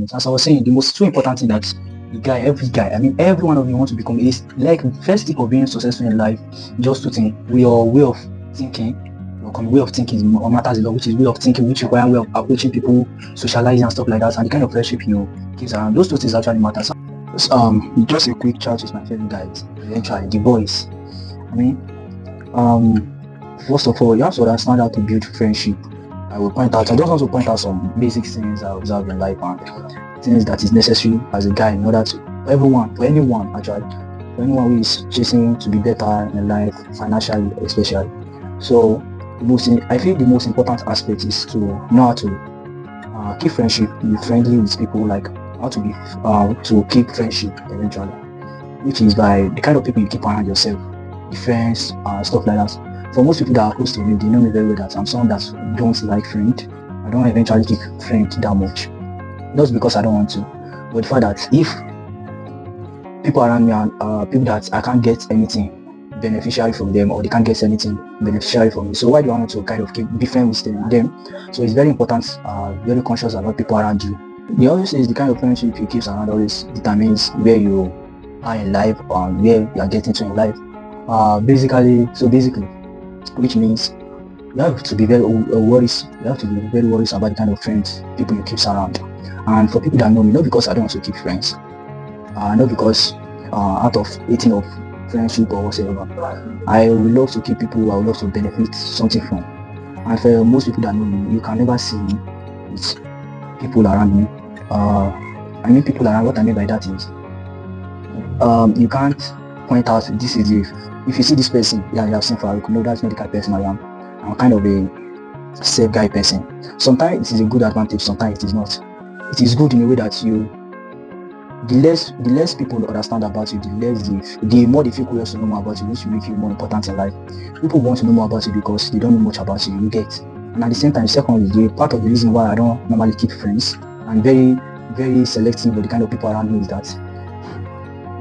minutes. As I was saying, the most two important thing that every guy, I mean, every one of you want to become is like first step of being successful in life. Just two things: your way of thinking. Way of thinking matters a lot, which is way of thinking, which require way of approaching people, socializing and stuff like that, and the kind of friendship you keep around. Those two things actually matter. So, just a quick chat with my favorite guys. Eventually, the boys. I mean, first of all, you have to understand how to build friendship. I just want to point out some basic things I observe in life and things that is necessary as a guy in order to for anyone who is chasing to be better in life, financially especially. So I feel the most important aspect is to know how to keep friendship, be friendly with people, like how to keep friendship eventually, which is by the kind of people you keep around yourself, the friends, stuff like that. For most people that are close to me, they know me very well that I'm someone that don't like friend. I don't eventually keep friend that much, just because I don't want to. But the fact that if people around me are people that I can't get anything beneficiary from them, or they can't get anything beneficiary from me, so why do I want to kind of be friends with them? So it's very important, very conscious about people around you. They always say the kind of friendship you keep around always determines where you are in life or where you are getting to in life. Basically, which means you have to be very worried. You have to be very worried about the kind of friends people you keep around. And for people that know me, not because I don't want to keep friends, not because out of hating of friendship or whatever, I would love to keep people who I would love to benefit something from. And for most people that know me, you can never see me with people around me. I mean people around. What I mean by that is, you can't point out this is if you see this person, you have seen Farouk. No, that's not the kind of person I am. I'm kind of a safe guy person. Sometimes it is a good advantage, sometimes it is not. It is good in a way that the less people understand about you, the more they feel curious to know more about you, which will make you more important in life. People want to know more about you because they don't know much about you, you get. And at the same time, secondly, part of the reason why I don't normally keep friends and very, very selective with the kind of people around me is that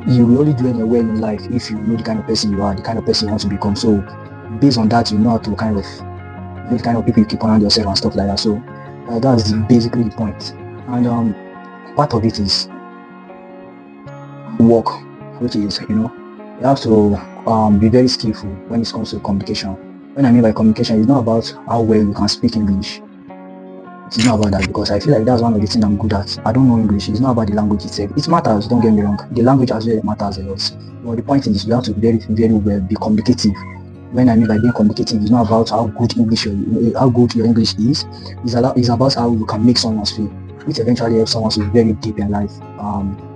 you will only do any well in life if you know the kind of person you are, the kind of person you want to become. So based on that, you know how to kind of the kind of people you keep around yourself and stuff like that. So that's basically the point. And part of it is work, which is, you have to be very skillful when it comes to communication. When I mean by communication, it's not about how well you can speak English. It's not about that, because I feel like that's one of the things I'm good at. I don't know English. It's not about the language itself. It matters, don't get me wrong. The language as well matters a lot. But the point is, you have to be very, very well be communicative. When I mean by being communicative, it's not about how good your English is. It's about how you can make someone feel, which eventually helps someone to be very deep in life.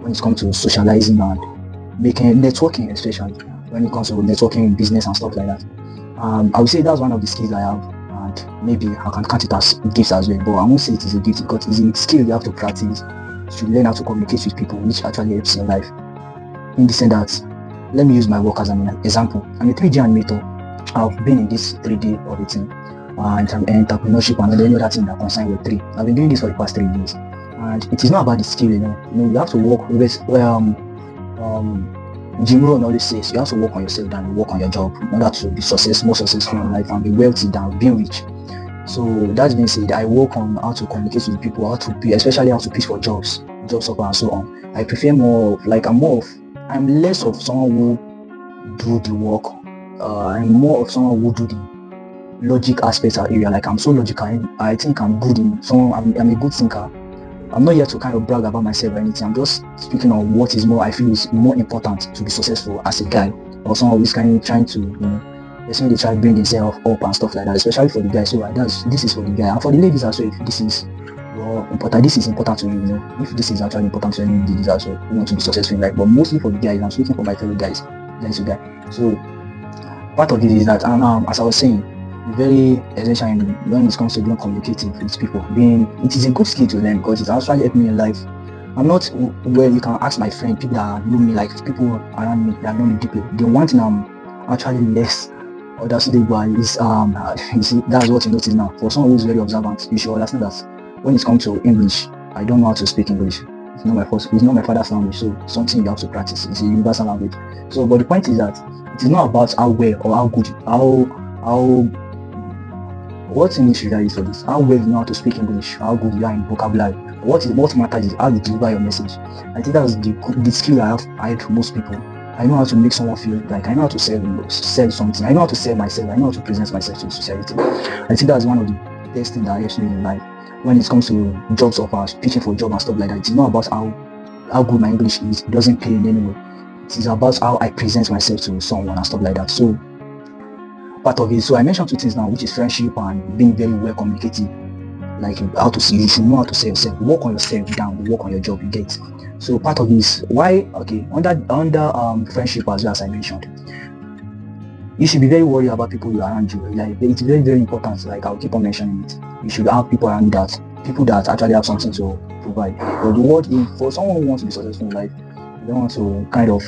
When it comes to socializing and making networking, especially when it comes to networking in business and stuff like that. I would say that's one of the skills I have, and maybe I can count it as gifts as well, but I won't say it is a gift because it's a skill you have to practice to learn how to communicate with people, which actually helps in life. In the sense that, let me use my work as an example. I'm a 3D animator. I've been in this 3D auditing, entrepreneurship and any other thing that concerns with 3. I've been doing this for the past 3 years, and it is not about the skill, you have to work with Jim Rohn always says you have to work on yourself than work on your job in order to be more successful in life and be wealthy than being rich. So that being said, I work on how to communicate with people, especially how to pitch for jobs offer and so on. I prefer I'm less of someone who do the work. I'm more of someone who do the logic aspects of area. Like I'm so logical. I think I'm good in I'm a good thinker. I'm not here to kind of brag about myself or anything. I'm just speaking on what is I feel is more important to be successful as a guy, or someone who's kind of trying to, they try to bring themselves up and stuff like that, especially for the guys. So this is for the guy, and for the ladies as well. If this is important, this is important to you, if this is actually important to any ladies as well, who want to be successful in life. But mostly for the guys, I'm speaking for my fellow guys, So part of it is that, and as I was saying, very essential when it comes to being communicative with people. It is a good skill to learn because it actually helped me in life. I'm not where you can ask my friend, people that know me, like people around me that know me deeply. The one thing I'm actually less understanding by is you see, that's what you notice now. For someone who's very observant, you should understand that when it comes to English, I don't know how to speak English. It's not my father's language, so something you have to practice. It's a universal language. So, but the point is that it is not about how well or how good, what English should I use for this? How well you know how to speak English? How good you are in vocabulary? What matters is how you deliver your message. I think that's the skill I have ahead to most people. I know how to make someone feel like I know how to sell something. I know how to sell myself. I know how to present myself to society. I think that's one of the best things that helps me in life. When it comes to jobs offers, pitching for job and stuff like that, it's not about how good my English is. It doesn't pay in any way. It is about how I present myself to someone and stuff like that. So part of it. So I mentioned two things now, which is friendship and being very well communicative. Like how to see, you should know how to say yourself. Work on yourself down, work on your job, you get. So part of this, why okay, under friendship as well as I mentioned, you should be very worried about people you are around you. Like it's very, very important. Like I'll keep on mentioning it. You should have people around that, people that actually have something to provide. But the word for someone who wants to be successful in life, you don't want to kind of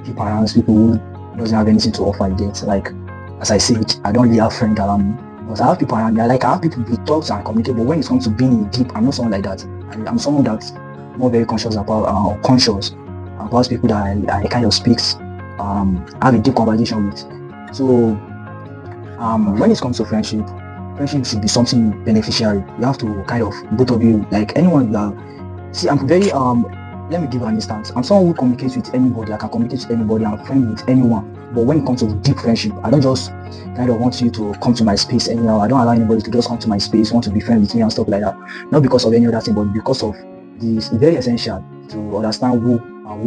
keep around people who doesn't have anything to offer, you get. Like as I said, I don't really have friends around me. But I have people around me. I have people we talk and communicate. But when it comes to being in deep, I'm not someone like that. I'm someone that's more very conscious about people that I kind of speaks, have a deep conversation with. So when it comes to friendship should be something beneficial. You have to kind of both of you, like anyone that see. I'm very let me give an instance. I'm someone who communicates with anybody. I can communicate with anybody. I'm friendly with anyone. But when it comes to deep friendship, I don't just kind of want you to come to my space anyhow. I don't allow anybody to just come to my space, want to be friends with me and stuff like that. Not because of any other thing, but because of this. It's very essential to understand who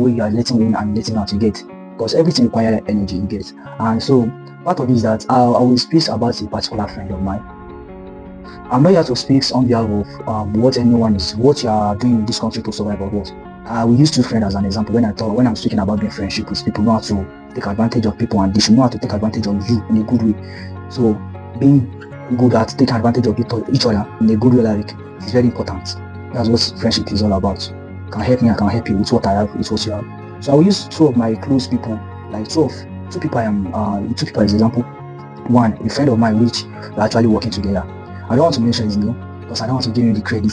you are letting in and letting out, you get. Because everything requires energy, you get. And so part of it is that I will speak about a particular friend of mine. I'm not here to speak on behalf of what you are doing in this country to survive or what. I will use two friends as an example when I'm speaking about being friendship with people. Know how to take advantage of people and they should know how to take advantage of you in a good way. So being good at taking advantage of each other in a good way, like, is very important. That's what friendship is all about. You can help me, I can help you with what I have, with what you have. So I will use two of my close people, like two people as example. One, a friend of mine which we're actually working together. I don't want to mention his name because I don't want to give you the credit.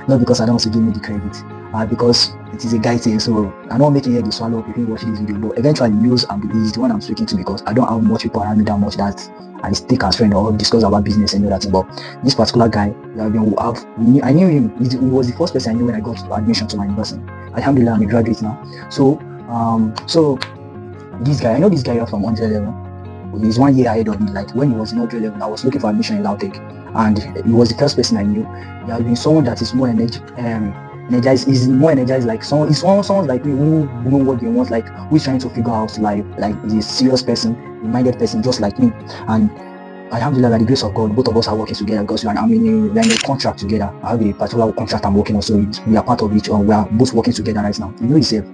Not because I don't want to give you the credit. Because it is a guy thing, so I'm not making it the swallow if you watch this video, but eventually he knows he's the one I'm speaking to because I don't have much people around me that much that I take as friend or discuss about business and all that thing. But this particular guy, I knew him. He was the first person I knew when I got admission to my university. Alhamdulillah, I'm a graduate now. So this guy, I know this guy from 100 level. He's 1 year ahead of me. Like when he was in 100 level, I was looking for admission in Lautech, and he was the first person I knew. He has been someone that is more energized, is more energized, like someone like me who know what they want, like who's trying to figure out life, like the serious person, minded person, just like me. And alhamdulillah, by the grace of God, both of us are working together because we're in a contract together. I have a particular contract I'm working on, so we are part of each other. We are both working together right now. You know yourself,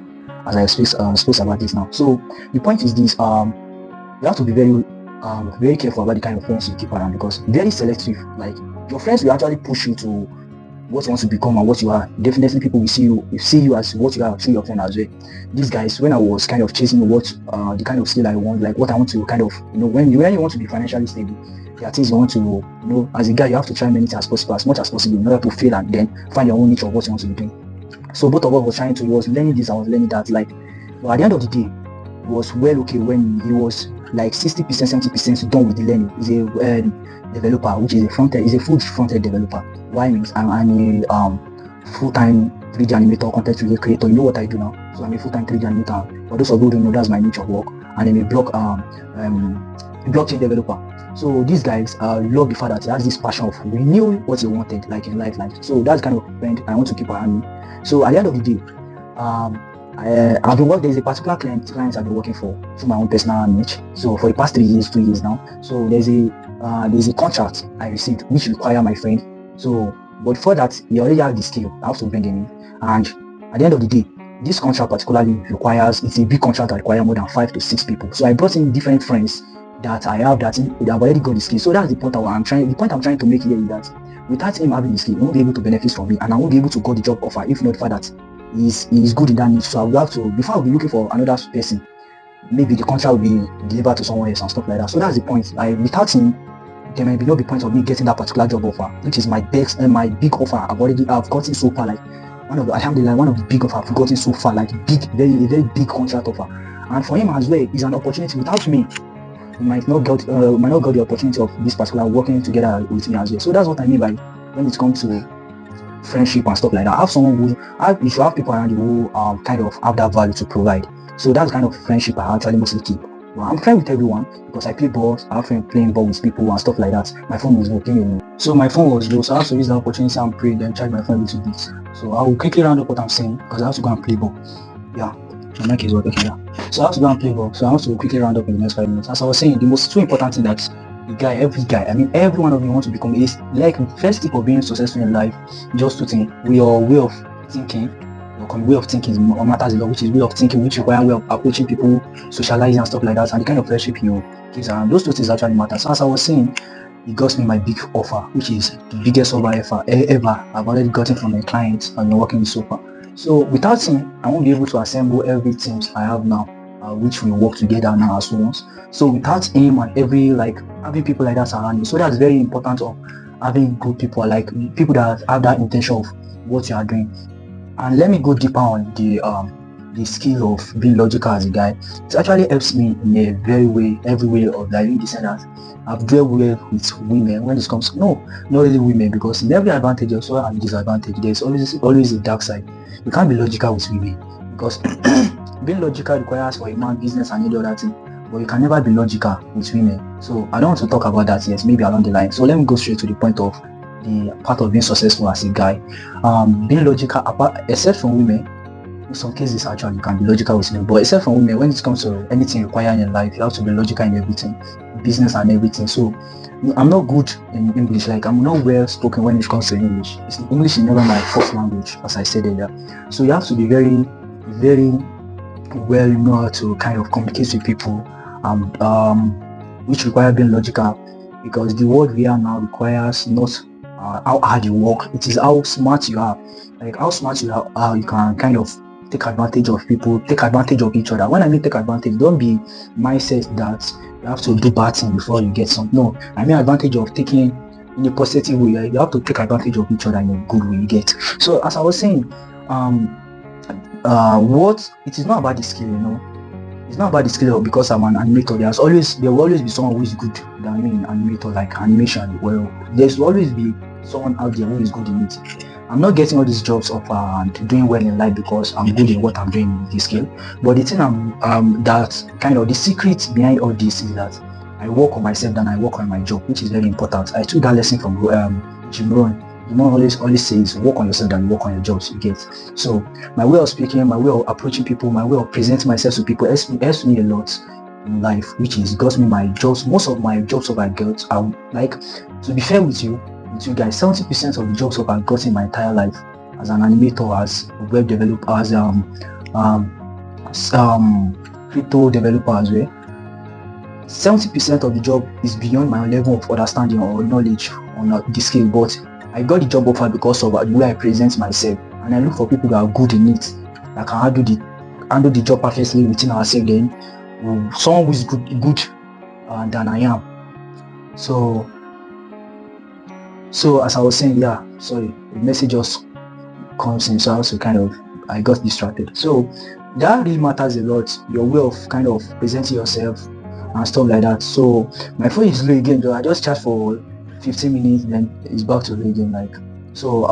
as I speak about this now. So the point is this: you have to be very careful about the kind of friends you keep around, because very selective. Like your friends will actually push you to what you want to become and what you are. Definitely people will see you as what you are through your friend as well. These guys, when I was kind of chasing the kind of skill I want, like what I want to kind of, when you want to be financially stable, there are things you want to, as a guy, you have to try many things as much as possible in order to fail and then find your own niche of what you want to be doing. So both of us was learning this, I was learning that, like, but at the end of the day, it was well okay when he was like 60%, 70% done with the learning. He's a developer, which is a full front-end developer. Why means I'm a full-time 3D animator, content creator. You know what I do now? So I'm a full-time 3D animator. For those of you who don't know, that's my niche of work. And I'm a blockchain developer. So these guys love the fact that he has this passion of renewing what he wanted, like in life. So that's kind of friend I want to keep around me. So at the end of the day, I've been working. There's a particular clients I've been working for through my own personal niche. So for the past 2 years now. So there's a contract I received which require my friend. So, but for that, he already has the skill. I have to bring him in. And at the end of the day, this contract particularly it's a big contract that requires more than 5 to 6 people. So I brought in different friends that I have that have already got the skill. So that's the point I'm trying to make here is that without him having the skill, he won't be able to benefit from it, and I won't be able to get the job offer if not for that. He's good in that niche. So I will have to, before I'll be looking for another person, maybe the contract will be delivered to someone else and stuff like that. So that's the point. Without him, there may no be point of me getting that particular job offer, which is my big offer. I've gotten so far, like one of the big offer I've gotten so far, like a very big contract offer. And for him as well, it's an opportunity. Without me, you might not get the opportunity of this particular working together with me as well. So that's what I mean by when it comes to friendship and stuff like that. Have someone you should have people around you who kind of have that value to provide. So that's kind of friendship I actually mostly keep. Well, I'm friends with everyone because I play balls. I have friends playing ball with people and stuff like that. My phone was working, so my phone was low, so I have to use the opportunity and pray, then charge my phone a little bit. So I will quickly round up what I'm saying because I have to go and play ball. Yeah, my mic is working here. So I have to go and play ball. So I have to quickly round up in the next 5 minutes. As I was saying, the most two important thing that every one of you want to become is like first tip of being successful in life. Just two things: your way of thinking. Your way of thinking matters a lot, which is way of thinking, which require way of approaching people, socializing and stuff like that, and the kind of friendship you keep around. Those two things actually matter. So as I was saying, it got me my big offer, which is the biggest offer ever I've already gotten from my clients and been working with so far. So without him, I won't be able to assemble every team I have now, which we work together now as once. So without him and having people like that around you, so that's very important of having good people, like people that have that intention of what you are doing. And let me go deeper on the skill of being logical as a guy. It actually helps me in every way of life, in the sense that I've dealt well with women when it comes to, not really women, because in every advantage also and disadvantage, there's always a dark side. You can't be logical with women because being logical requires for a man business and any other thing, but you can never be logical with women. So I don't want to talk about that yet, maybe along the line. So let me go straight to the point of the part of being successful as a guy. Being logical, except from women, in some cases actually you can be logical with me, but except from women, when it comes to anything required in life, you have to be logical in everything, business and everything. So I'm not good in English, like I'm not well spoken when it comes to English. English is never my first language, as I said earlier. So you have to be very, very well know how to kind of communicate with people, which require being logical, because the world we are now requires not how hard you work, it is how smart you are. Like how smart you are, how you can kind of take advantage of people, take advantage of each other. When I mean take advantage, don't be mindset that you have to do bad thing before you get something. No, I mean advantage of taking in a positive way. You have to take advantage of each other in a good way you get. So as I was saying, it is not about the skill, It's not about the skill because I'm an animator. There will always be someone who is good than me in animator, like animation. Well, there's always be someone out there who is good in it. I'm not getting all these jobs offer and doing well in life because I'm good in what I'm doing in this skill. But the thing that kind of the secret behind all this is that I work on myself than I work on my job, which is very important. I took that lesson from Jim Rohn. You know, always says work on yourself than you work on your jobs, you get. So my way of speaking, my way of approaching people, my way of presenting myself to people helps me a lot in life, which is got me my jobs. Most of my jobs I got are, like, to be fair with you guys, 70% of the jobs I got in my entire life as an animator, as a web developer, as crypto developer as well. 70% of the job is beyond my level of understanding or knowledge on the skill, but I got the job offer because of the way I present myself, and I look for people that are good in it, that can handle the job perfectly within ourselves. Then someone who is good than I am. So as I was saying, the message just comes in, so I got distracted. So that really matters a lot, your way of kind of presenting yourself and stuff like that. So my phone is low again, though. I just charged for 15 minutes, then it's back to low again. Like, so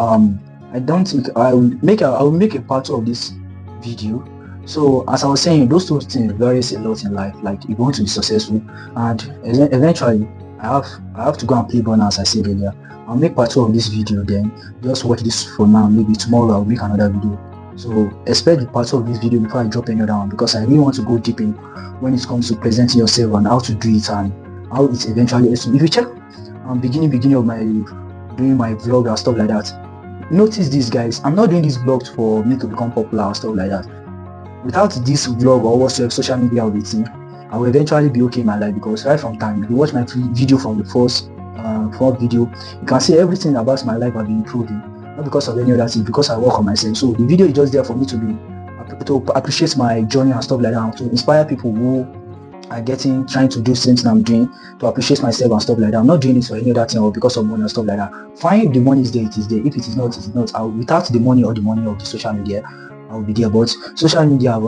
I don't think I will make a part of this video. So as I was saying, those two things vary a lot in life. Like, if you want to be successful, and eventually I have to go and play ball, as I said earlier. I'll make part 2 of this video, then just watch this for now. Maybe tomorrow I'll make another video. So expect the part 2 of this video before I drop another one, because I really want to go deep in when it comes to presenting yourself and how to do it and how it eventually is. If you check beginning of my doing my vlog and stuff like that, notice this, guys, I'm not doing this vlogs for me to become popular or stuff like that. Without this vlog or whatsoever social media routine, I will eventually be okay in my life, because right from time, if you watch my video from the first video, you can see everything about my life have been improving, not because of any other thing, because I work on myself. So the video is just there for me to appreciate my journey and stuff like that, to inspire people who are trying to do things I'm doing, to appreciate myself and stuff like that. I'm not doing it for any other thing or because of money and stuff like that. Fine, if the money is there, it is there. If it is not, it is not. Without the money or the money of the social media, I will be there. But social media have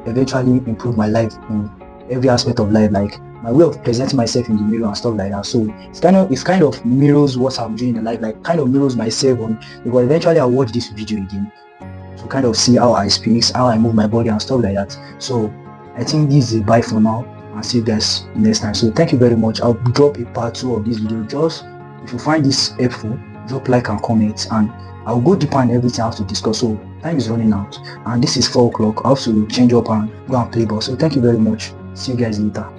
eventually improved my life in every aspect of life, like my way of presenting myself in the mirror and stuff like that. So it's kind of mirrors what I'm doing in life, like kind of mirrors myself on, because eventually I'll watch this video again to kind of see how I speak, how I move my body and stuff like that. So I think this is a bye for now, and see you guys next time. So thank you very much. I'll drop a part 2 of this video. Just if you find this helpful, drop like and comment, and I'll go deeper on everything I have to discuss. So time is running out, and this is 4 o'clock. I have to change up and go and play ball. So thank you very much. See you guys later.